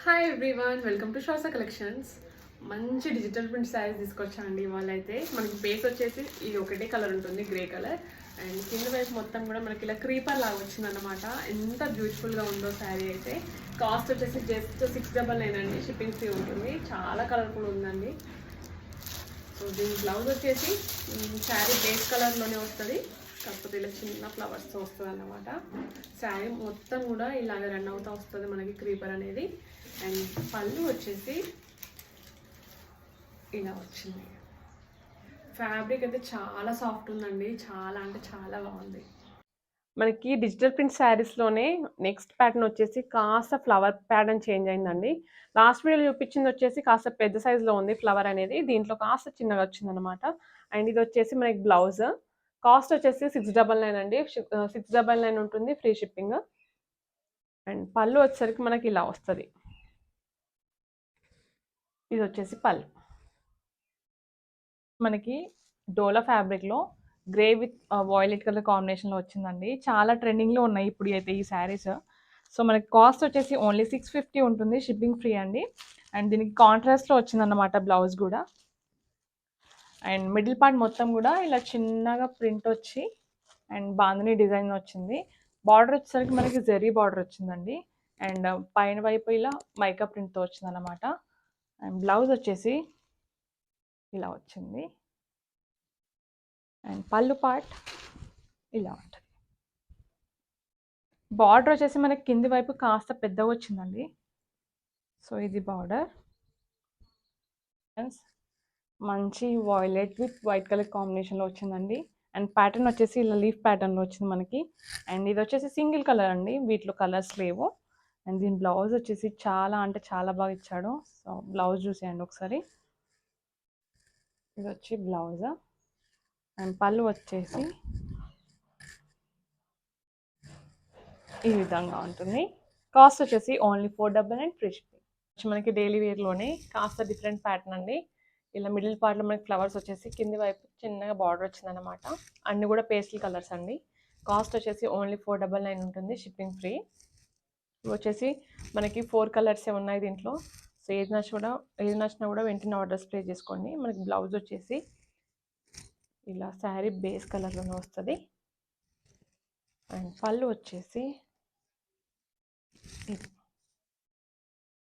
Hi everyone, welcome to శ్వాస collections. మంచి digital print saris తీసుకొచ్చానండి. ఇవాళ అయితే మనకి బేస్ వచ్చేసి ఇది ఒకటే కలర్ ఉంటుంది, గ్రే కలర్. అండ్ కింద వైపు మొత్తం కూడా మనకి ఇలా క్రీపర్ లాగా వచ్చిందన్నమాట. ఎంత బ్యూటిఫుల్గా ఉందో శారీ అయితే. కాస్ట్ వచ్చేసి జస్ట్ 699 అండి. షిప్పింగ్ ఫ్రీ ఉంటుంది. చాలా కలర్ఫుల్ ఉందండి. సో దీని బ్లౌజ్ వచ్చేసి శారీ బేస్ కలర్లోనే వస్తుంది, కాకపోతే ఇలా చిన్న ఫ్లవర్స్తో వస్తుంది అన్నమాట. శారీ మొత్తం కూడా ఇలాగ రన్ అవుతూ వస్తుంది మనకి క్రీపర్ అనేది. అండ్ పళ్ళు వచ్చేసి ఇలా వచ్చింది. ఫ్యాబ్రిక్ అయితే చాలా సాఫ్ట్ ఉందండి, చాలా అంటే చాలా బాగుంది. మనకి డిజిటల్ ప్రింట్ శారీస్లోనే నెక్స్ట్ ప్యాటర్న్ వచ్చేసి కాస్త ఫ్లవర్ ప్యాటర్న్ చేంజ్ అయిందండి. లాస్ట్ వీడియోలో చూపించింది వచ్చేసి కాస్త పెద్ద సైజులో ఉంది ఫ్లవర్ అనేది, దీంట్లో కాస్త చిన్నగా వచ్చిందనమాట. అండ్ ఇది వచ్చేసి మనకి బ్లౌజ్. కాస్ట్ వచ్చేసి 699 అండి. 699 ఉంటుంది, ఫ్రీ షిప్పింగ్. అండ్ పళ్ళు వచ్చేసరికి మనకి ఇలా వస్తుంది. ఇది వచ్చేసి పళ్ళు. మనకి డోలా ఫ్యాబ్రిక్లో గ్రే విత్ వాయిలెట్ కలర్ కాంబినేషన్లో వచ్చిందండి. చాలా ట్రెండింగ్లో ఉన్నాయి ఇప్పుడు అయితే ఈ శారీస్. సో మనకి కాస్ట్ వచ్చేసి ఓన్లీ 650 ఉంటుంది, షిప్పింగ్ ఫ్రీ అండి. అండ్ దీనికి కాంట్రాస్ట్లో వచ్చిందన్నమాట బ్లౌజ్ కూడా. అండ్ మిడిల్ పార్ట్ మొత్తం కూడా ఇలా చిన్నగా ప్రింట్ వచ్చి అండ్ బాందిని డిజైన్ వచ్చింది. బార్డర్ వచ్చేసరికి మనకి జెరీ బార్డర్ వచ్చిందండి. అండ్ పైన వైపు ఇలా మైకా ప్రింట్తో వచ్చిందన్నమాట. అండ్ బ్లౌజ్ వచ్చేసి ఇలా వచ్చింది. అండ్ పళ్ళు పార్ట్ ఇలా ఉంటుంది. బార్డర్ వచ్చేసి మనకి కింది వైపు కాస్త పెద్దగా వచ్చిందండి. సో ఇది బార్డర్. మంచి వాయిలెట్ విత్ వైట్ కలర్ కాంబినేషన్లో వచ్చిందండి. అండ్ ప్యాటర్న్ వచ్చేసి ఇలా లీఫ్ ప్యాటర్న్లో వచ్చింది మనకి. అండ్ ఇది వచ్చేసి సింగిల్ కలర్ అండి, వీటిలో కలర్స్ లేవు. అండ్ దీని బ్లౌజ్ వచ్చేసి చాలా అంటే చాలా బాగా ఇచ్చాడు. సో బ్లౌజ్ చూసేయండి ఒకసారి. ఇది వచ్చి బ్లౌజ్. అండ్ పళ్ళు వచ్చేసి ఈ విధంగా ఉంటుంది. కాస్ట్ వచ్చేసి ఓన్లీ 499 ఫ్రీ షిప్పింగ్. మనకి డైలీ వేర్లోనే కాస్త డిఫరెంట్ ప్యాటర్న్ అండి. ఇలా మిడిల్ పార్ట్లో మనకి ఫ్లవర్స్ వచ్చేసి కింది వైపు చిన్నగా బార్డర్ వచ్చిందనమాట. అన్నీ కూడా పేస్టల్ కలర్స్ అండి. కాస్ట్ వచ్చేసి ఓన్లీ 499 ఉంటుంది, షిప్పింగ్ ఫ్రీ. ఇవి వచ్చేసి మనకి 4 కలర్సే ఉన్నాయి దీంట్లో. సో ఏది నచ్చినా కూడా వెంటనే ఆర్డర్స్ ప్లేస్ చేసుకోండి. మనకి బ్లౌజ్ వచ్చేసి ఇలా శారీ బేస్ కలర్లోనే వస్తుంది. అండ్ పళ్ళు వచ్చేసి